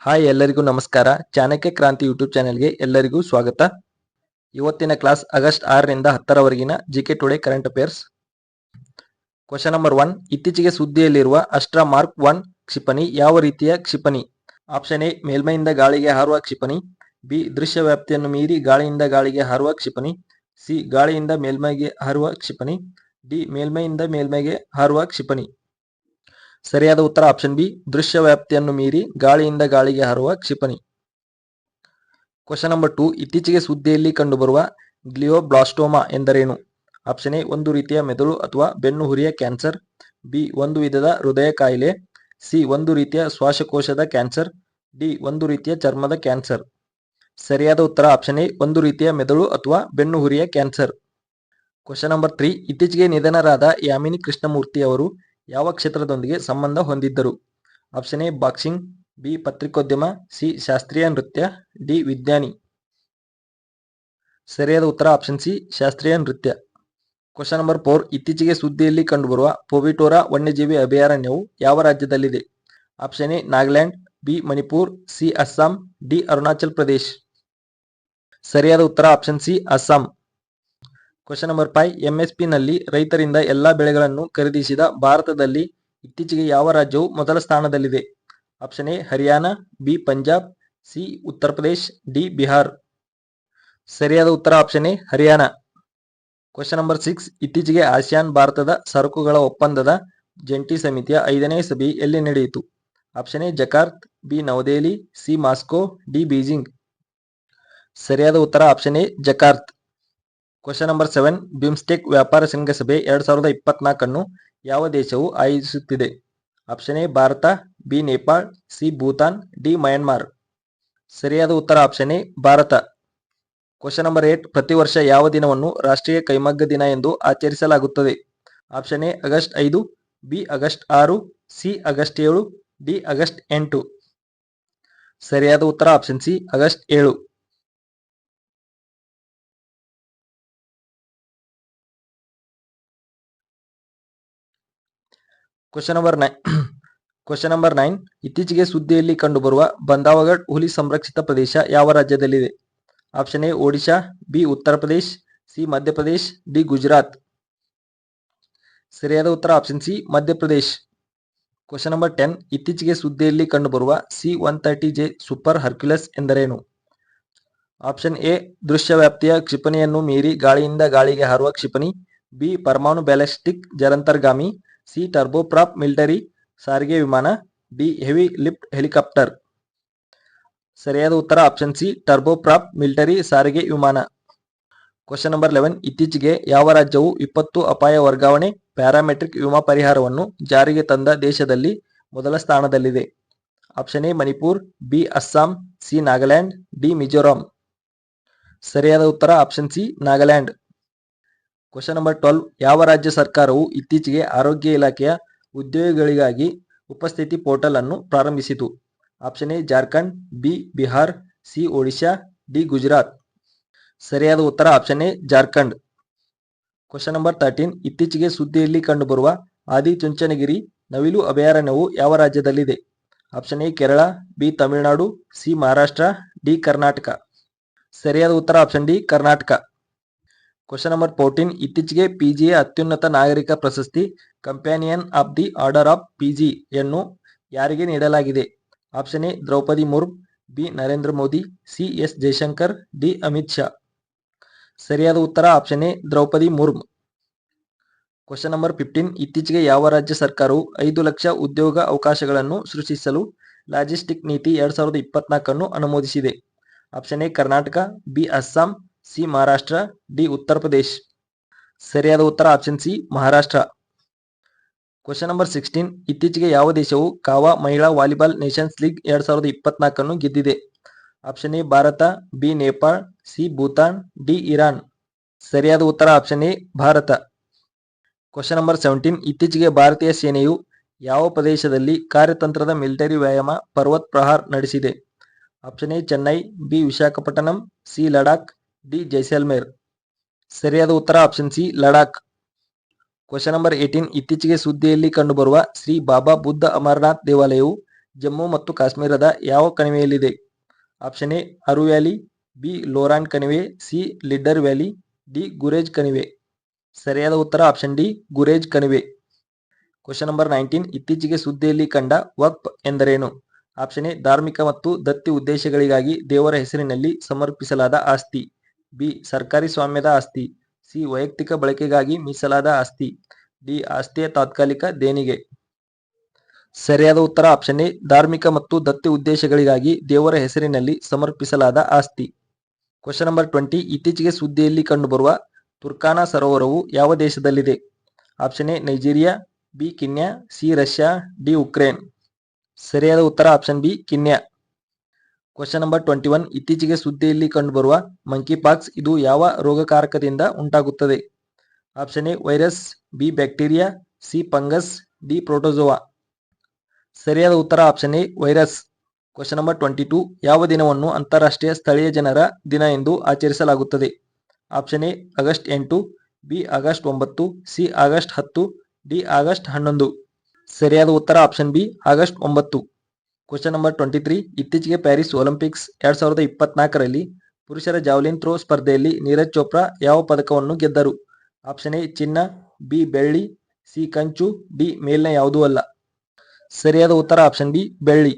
Hi ಎಲ್ಲರಿಗೂ ನಮಸ್ಕಾರ. ಚಾಣಕ್ಯ ಕ್ರಾಂತಿ ಯೂಟ್ಯೂಬ್ ಚಾನೆಲ್ಗೆ ಎಲ್ಲರಿಗೂ ಸ್ವಾಗತ. ಇವತ್ತಿನ ಕ್ಲಾಸ್ ಆಗಸ್ಟ್ 6ರಿಂದ 10ರವರೆಗಿನ GK today current affairs. Question number 1, ಇತ್ತೀಚೆಗೆ ಸುದ್ದಿಯಲ್ಲಿರುವ ಅಸ್ಟ್ರಾ ಮಾರ್ಕ್ 1 ಕ್ಷಿಪಣಿ ಯಾವ ರೀತಿಯ ಕ್ಷಿಪಣಿ? ಆಪ್ಷನ್ ಎ, ಮೇಲ್ಮೈಯಿಂದ ಗಾಳಿಗೆ ಹಾರುವ ಕ್ಷಿಪಣಿ. ಬಿ, ದೃಶ್ಯ ವ್ಯಾಪ್ತಿಯನ್ನು ಮೀರಿ ಗಾಳಿಯಿಂದ ಗಾಳಿಗೆ ಹಾರುವ ಕ್ಷಿಪಣಿ. ಸಿ, ಗಾಳಿಯಿಂದ ಮೇಲ್ಮೈಗೆ ಹಾರುವ ಕ್ಷಿಪಣಿ. ಡಿ, ಮೇಲ್ಮೈಯಿಂದ ಮೇಲ್ಮೈಗೆ ಹಾರುವ ಕ್ಷಿಪಣಿ. ಸರಿಯಾದ ಉತ್ತರ ಆಪ್ಷನ್ ಬಿ, ದೃಶ್ಯ ವ್ಯಾಪ್ತಿಯನ್ನು ಮೀರಿ ಗಾಳಿಯಿಂದ ಗಾಳಿಗೆ ಹಾರುವ ಕ್ಷಿಪಣಿ. ಕ್ವಶನ್ ನಂಬರ್ 2, ಇತ್ತೀಚೆಗೆ ಸುದ್ದಿಯಲ್ಲಿ ಕಂಡುಬರುವ ಗ್ಲಿಯೋಬ್ಲಾಸ್ಟೋಮಾ ಎಂದರೇನು? ಆಪ್ಷನ್ ಎ, ಒಂದು ರೀತಿಯ ಮೆದುಳು ಅಥವಾ ಬೆನ್ನು ಹುರಿಯ ಕ್ಯಾನ್ಸರ್. ಬಿ, ಒಂದು ವಿಧದ ಹೃದಯ ಕಾಯಿಲೆ. ಸಿ, ಒಂದು ರೀತಿಯ ಶ್ವಾಸಕೋಶದ ಕ್ಯಾನ್ಸರ್. ಡಿ, ಒಂದು ರೀತಿಯ ಚರ್ಮದ ಕ್ಯಾನ್ಸರ್. ಸರಿಯಾದ ಉತ್ತರ ಆಪ್ಷನ್ ಎ, ಒಂದು ರೀತಿಯ ಮೆದುಳು ಅಥವಾ ಬೆನ್ನು ಹುರಿಯ ಕ್ಯಾನ್ಸರ್. ಕ್ವಶನ್ ನಂಬರ್ 3, ಇತ್ತೀಚೆಗೆ ನಿಧನರಾದ ಯಾಮಿನಿ ಕೃಷ್ಣಮೂರ್ತಿ ಅವರು ಯಾವ ಕ್ಷೇತ್ರದೊಂದಿಗೆ ಸಂಬಂಧ ಹೊಂದಿದ್ದರು? Option A, boxing. ಬಿ, ಪತ್ರಿಕೋದ್ಯಮ. ಸಿ, ಶಾಸ್ತ್ರೀಯ ನೃತ್ಯ. ಡಿ, ವಿಜ್ಞಾನಿ. ಸರಿಯಾದ ಉತ್ತರ ಆಪ್ಷನ್ ಸಿ, ಶಾಸ್ತ್ರೀಯ ನೃತ್ಯ. ಕ್ವಶನ್ ನಂಬರ್ 4, ಇತ್ತೀಚೆಗೆ ಸುದ್ದಿಯಲ್ಲಿ ಕಂಡುಬರುವ ಪೊವಿಟೋರಾ ವನ್ಯಜೀವಿ ಅಭಯಾರಣ್ಯವು ಯಾವ ರಾಜ್ಯದಲ್ಲಿದೆ? Option A, Nagaland. B, Manipur. C, Assam. D, Arunachal Pradesh. ಸರಿಯಾದ ಉತ್ತರ option C, Assam. Question number 5, MSP ನಲ್ಲಿ ರೈತರಿಂದ ಎಲ್ಲಾ ಬೆಳೆಗಳನ್ನು ಖರೀದಿಸಿದ ಭಾರತದಲ್ಲಿ ಇತ್ತೀಚೆಗೆ ಯಾವ ರಾಜ್ಯವು ಮೊದಲ ಸ್ಥಾನದಲ್ಲಿದೆ? Option A, Haryana. B, Punjab. C, Uttar Pradesh. D, Bihar. ಸರಿಯಾದ ಉತ್ತರ option A, Haryana. Question number 6, ಇತ್ತೀಚೆಗೆ ಆಸಿಯಾನ್ ಭಾರತದ ಸರಕುಗಳ ಒಪ್ಪಂದದ ಜಂಟಿ ಸಮಿತಿಯ 5ನೇ ಸಭೆ ಎಲ್ಲಿ ನಡೆಯಿತು? Option A, Jakarta. B, Navadehali. C, Moscow. D, Beijing. ಸರಿಯಾದ ಉತ್ತರ option A, Jakarta. Question number 7, BIMSTEC ವ್ಯಾಪಾರ ಶೃಂಗಸಭೆ 2024 ಅನ್ನು ಯಾವ ದೇಶವು ಆಯೋಜಿಸುತ್ತಿದೆ? Option A, Bharat. B, Nepal. C, Bhutan. D, Myanmar. ಸರಿಯಾದ ಉತ್ತರ option A, Bharat. Question number 8, ಪ್ರತಿ ವರ್ಷ ಯಾವ ದಿನವನ್ನು ರಾಷ್ಟ್ರೀಯ ಕೈಮಗ್ಗ ದಿನ ಎಂದು ಆಚರಿಸಲಾಗುತ್ತದೆ? Option A, August 5. B, August 6. C, August 7. D, August 8. ಸರಿಯಾದ ಉತ್ತರ option C, August 7. Question number 9, ಇತ್ತೀಚೆಗೆ ಸುದ್ದಿಯಲ್ಲಿ ಕಂಡುಬರುವ ಬಂಧಾವಗಢ್ ಹುಲಿ ಸಂರಕ್ಷಿತ ಪ್ರದೇಶ ಯಾವ ರಾಜ್ಯದಲ್ಲಿದೆ? Option A, Odisha. B, Uttar Pradesh. C, Madhya Pradesh. D, Gujarat. ಸರಿಯಾದ ಉತ್ತರ option C, Madhya Pradesh. Question number 10, ಇತ್ತೀಚೆಗೆ ಸುದ್ದಿಯಲ್ಲಿ ಕಂಡುಬರುವ C-130J ಸೂಪರ್ ಹರ್ಕ್ಯುಲಸ್ ಎಂದರೇನು? ಆಪ್ಷನ್ ಎ, ದೃಶ್ಯ ವ್ಯಾಪ್ತಿಯ ಕ್ಷಿಪಣಿಯನ್ನು ಮೀರಿ ಗಾಳಿಯಿಂದ ಗಾಳಿಗೆ ಹಾರುವ ಕ್ಷಿಪಣಿ. ಬಿ, ಪರಮಾಣು ಬ್ಯಾಲಿಸ್ಟಿಕ್ ಜಲಂತರ್ಗಾಮಿ. ಸಿ, ಟರ್ಬೋಪ್ರಾಪ್ ಮಿಲಿಟರಿ ಸಾರಿಗೆ ವಿಮಾನ. D, heavy lift helicopter. ಸರಿಯಾದ ಉತ್ತರ ಆಪ್ಷನ್ ಸಿ, ಟರ್ಬೋಪ್ರಾಪ್ ಮಿಲಿಟರಿ ಸಾರಿಗೆ ವಿಮಾನ. ಕ್ವಶನ್ ನಂಬರ್ 11, ಇತ್ತೀಚೆಗೆ ಯಾವ ರಾಜ್ಯವು ವಿಪತ್ತು ಅಪಾಯ ವರ್ಗಾವಣೆ ಪ್ಯಾರಾಮೆಟ್ರಿಕ್ ವಿಮಾ ಪರಿಹಾರವನ್ನು ಜಾರಿಗೆ ತಂದ ದೇಶದಲ್ಲಿ ಮೊದಲ ಸ್ಥಾನದಲ್ಲಿದೆ? Option A, Manipur. B, Assam. C, Nagaland. D, Mizoram. ಸರಿಯಾದ ಉತ್ತರ option C, Nagaland. Question number 12, ಯಾವ ರಾಜ್ಯ ಸರ್ಕಾರವು ಇತ್ತೀಚೆಗೆ ಆರೋಗ್ಯ ಇಲಾಖೆಯ ಉದ್ಯೋಗಿಗಳಿಗಾಗಿ ಉಪಸ್ಥಿತಿ ಪೋರ್ಟಲ್ ಅನ್ನು ಪ್ರಾರಂಭಿಸಿತು? Option A, Jharkhand. B, Bihar. C, Odisha. D, Gujarat. ಸರಿಯಾದ ಉತ್ತರ option A, Jharkhand. Question number 13, ಇತ್ತೀಚೆಗೆ ಸುದ್ದಿಯಲ್ಲಿ ಕಂಡುಬರುವ ಆದಿಚುಂಚನಗಿರಿ ನವಿಲು ಅಭಯಾರಣ್ಯವು ಯಾವ ರಾಜ್ಯದಲ್ಲಿದೆ? Option A, Kerala. B, Tamil Nadu. C, Maharashtra. D, Karnataka. ಸರಿಯಾದ ಉತ್ತರ option D, Karnataka. Question number 14, ಇತ್ತೀಚೆಗೆ ಪಿಜಿಎ ಅತ್ಯುನ್ನತ ನಾಗರಿಕ ಪ್ರಶಸ್ತಿ companion of the order of PG ಯನ್ನು ಯಾರಿಗೆ ನೀಡಲಾಗಿದೆ? Option A, Droupadi Murmu. B, Narendra Modi. C, S Jaishankar. D, Amit Shah. ಸರಿಯಾದ ಉತ್ತರ option A, Droupadi Murmu. Question number 15, ಇತ್ತೀಚೆಗೆ ಯಾವ ರಾಜ್ಯ ಸರ್ಕಾರವು 5 ಲಕ್ಷ ಉದ್ಯೋಗ ಅವಕಾಶಗಳನ್ನು ಸೃಷ್ಟಿಸಲು ಲಾಜಿಸ್ಟಿಕ್ ನೀತಿ 2024 ಅನ್ನು ಅನುಮೋದಿಸಿದೆ? Option A, Karnataka. B, Assam. C, Maharashtra. D, Uttar Pradesh. ಸರಿಯಾದ ಉತ್ತರ option C, Maharashtra. Question number 16, ಇತ್ತೀಚೆಗೆ ಯಾವ ದೇಶವು ಕಾವಾ ಮಹಿಳಾ ವಾಲಿಬಾಲ್ ನೇಷನ್ಸ್ ಲೀಗ್ 2024 ಅನ್ನು ಗೆದ್ದಿದೆ? Option A, Bharat. B, Nepal. C, Bhutan. D, Iran. ಸರಿಯಾದ ಉತ್ತರ option A, Bharat. Question number 17, ಇತ್ತೀಚೆಗೆ ಭಾರತೀಯ ಸೇನೆಯು ಯಾವ ಪ್ರದೇಶದಲ್ಲಿ ಕಾರ್ಯತಂತ್ರದ ಮಿಲಿಟರಿ ವ್ಯಾಯಾಮ ಪರ್ವತ್ ಪ್ರಹಾರ್ ನಡೆಸಿದೆ? Option A, Chennai. B, Visakhapatnam. C, Ladakh. D, Jaisalmer. ಸರಿಯಾದ ಉತ್ತರ option C, Ladakh. Question number 18, ಇತ್ತೀಚೆಗೆ ಸುದ್ದಿಯಲ್ಲಿ ಕಂಡುಬರುವ ಶ್ರೀ ಬಾಬಾ ಬುದ್ಧ ಅಮರನಾಥ್ ದೇವಾಲಯವು ಜಮ್ಮು ಮತ್ತು ಕಾಶ್ಮೀರದ ಯಾವ ಕಣಿವೆಯಲ್ಲಿದೆ? ಆಪ್ಷನ್ ಎ ಅರು ವ್ಯಾಲಿ, ಬಿ ಲೋರಾನ್ ಕಣಿವೆ, C leader valley, D Gurez ಕಣಿವೆ. ಸರಿಯಾದ ಉತ್ತರ ಆಪ್ಷನ್ ಡಿ ಗುರೇಜ್ ಕಣಿವೆ. ಕ್ವಶನ್ ನಂಬರ್ 19 ಇತ್ತೀಚೆಗೆ ಸುದ್ದಿಯಲ್ಲಿ ಕಂಡ ವಕ್ಫ್ ಎಂದರೇನು? ಆಪ್ಷನ್ ಎ ಧಾರ್ಮಿಕ ಮತ್ತು ದತ್ತಿ ಉದ್ದೇಶಗಳಿಗಾಗಿ ದೇವರ ಹೆಸರಿನಲ್ಲಿ ಸಮರ್ಪಿಸಲಾದ ಆಸ್ತಿ, ಬಿ ಸರ್ಕಾರಿ ಸ್ವಾಮ್ಯದ ಆಸ್ತಿ, ಸಿ ವೈಯಕ್ತಿಕ ಬಳಕೆಗಾಗಿ ಮೀಸಲಾದ ಆಸ್ತಿ, ಡಿ ಆಸ್ತಿಯ ತಾತ್ಕಾಲಿಕ ದೇಣಿಗೆ. ಸರಿಯಾದ ಉತ್ತರ ಆಪ್ಷನ್ ಎ ಧಾರ್ಮಿಕ ಮತ್ತು ದತ್ತಿ ಉದ್ದೇಶಗಳಿಗಾಗಿ ದೇವರ ಹೆಸರಿನಲ್ಲಿ ಸಮರ್ಪಿಸಲಾದ ಆಸ್ತಿ. ಕ್ವಶನ್ ನಂಬರ್ 20 ಇತ್ತೀಚೆಗೆ ಸುದ್ದಿಯಲ್ಲಿ ಕಂಡುಬರುವ ತುರ್ಕಾನಾ ಸರೋವರವು ಯಾವ ದೇಶದಲ್ಲಿದೆ? Option A Nigeria, B Kenya, C Russia, D Ukraine. ಸರಿಯಾದ ಉತ್ತರ option B Kenya. Question number 21 ಇತ್ತೀಚೆಗೆ ಸುದ್ದಿಯಲ್ಲಿ ಕಂಡುಬರುವ ಮಂಕಿಪಾಕ್ಸ್ ಇದು ಯಾವ ರೋಗಕಾರಕದಿಂದ ಉಂಟಾಗುತ್ತದೆ? Option A virus, B bacteria, C fungus, D protozoa. ಸರಿಯಾದ ಉತ್ತರ option A virus. Question number 22 ಯಾವ ದಿನವನ್ನು ಅಂತಾರಾಷ್ಟ್ರೀಯ ಸ್ಥಳೀಯ ಜನರ ದಿನ ಎಂದು ಆಚರಿಸಲಾಗುತ್ತದೆ? Option A August 8, B August 9, C August 10, D August 11. ಸರಿಯಾದ ಉತ್ತರ option B August 9. Question number 23 ಇತ್ತೀಚೆಗೆ ಪ್ಯಾರಿಸ್ ಒಲಿಂಪಿಕ್ಸ್ 2024ರಲ್ಲಿ ಪುರುಷರ ಜಾವ್ಲಿನ್ ಥ್ರೋ ಸ್ಪರ್ಧೆಯಲ್ಲಿ ನೀರಜ್ ಚೋಪ್ರಾ ಯಾವ ಪದಕವನ್ನು ಗೆದ್ದರು? ಆಪ್ಷನ್ ಎ ಚಿನ್ನ, ಬಿ ಬೆಳ್ಳಿ, ಸಿ ಕಂಚು, ಡಿ ಮೇಲ್ನ ಯಾವುದೂ ಅಲ್ಲ. ಸರಿಯಾದ ಉತ್ತರ ಆಪ್ಷನ್ ಬಿ ಬೆಳ್ಳಿ.